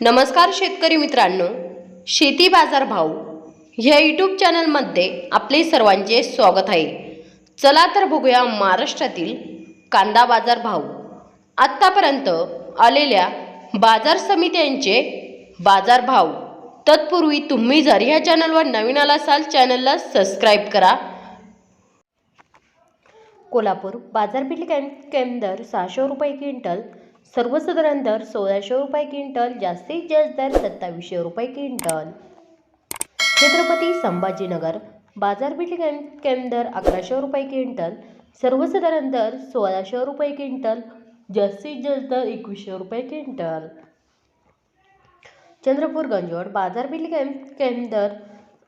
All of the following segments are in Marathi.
नमस्कार शेतकरी मित्रांनो, शेती बाजार भाव ह्या यूट्यूब चॅनलमध्ये आपले सर्वांचे स्वागत आहे। चला तर बघूया महाराष्ट्रातील कांदा बाजार भाव, आत्तापर्यंत आलेल्या बाजार समित्यांचे बाजार भाव। तत्पूर्वी तुम्ही जर ह्या चॅनलवर नवीन आला असाल चॅनलला सबस्क्राईब करा। कोल्हापूर बाजारपेठ कॅम दर 600 रुपये क्विंटल, सर्वसाधारण दर 1600 रुपये क्विंटल, जास्तीत जास्त दर 2700 रुपये क्विंटल। छत्रपती संभाजीनगर बाजारपेठ कॅम दर 1100 रुपये क्विंटल, सर्वसाधारण दर 1600 रुपये क्विंटल, जास्तीत जास्त दर 2100 रुपये क्विंटल। चंद्रपूर गंजवड बाजारपेठ कॅम दर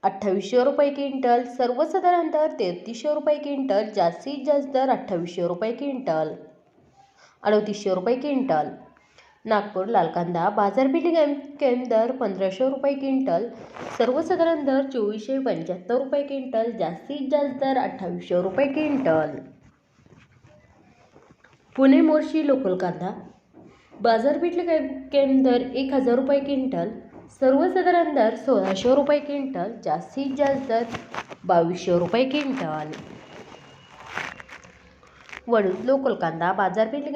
2800 रुपये क्विंटल, सर्वसाधारण दर 3300 रुपये क्विंटल, जास्तीत जास्त दर 2800 रुपये क्विंटल, 3800 रुपये क्विंटल। नागपूर लाल कांदा बाजारपेठ कॅम दर 1500 रुपये क्विंटल, सर्वसाधारण दर 2475 रुपये क्विंटल, जास्तीत जास्त दर 2800 रुपये क्विंटल। पुणे मोर्शी लोकल कांदा बाजारपेठ कॅम दर 1000 रुपये क्विंटल, सर्वसाधारण दर 1600 रुपये क्विंटल, जास्तीत जास्त दर 2200 रुपये क्विंटल। वडूज लोकल कांदा बाजारपेठ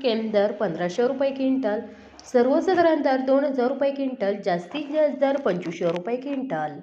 कॅम दर 1500 रुपये क्विंटल, सर्वसाधारण दर 2000 रुपये क्विंटल, जास्तीत जास्त दर 2500 रुपये क्विंटल।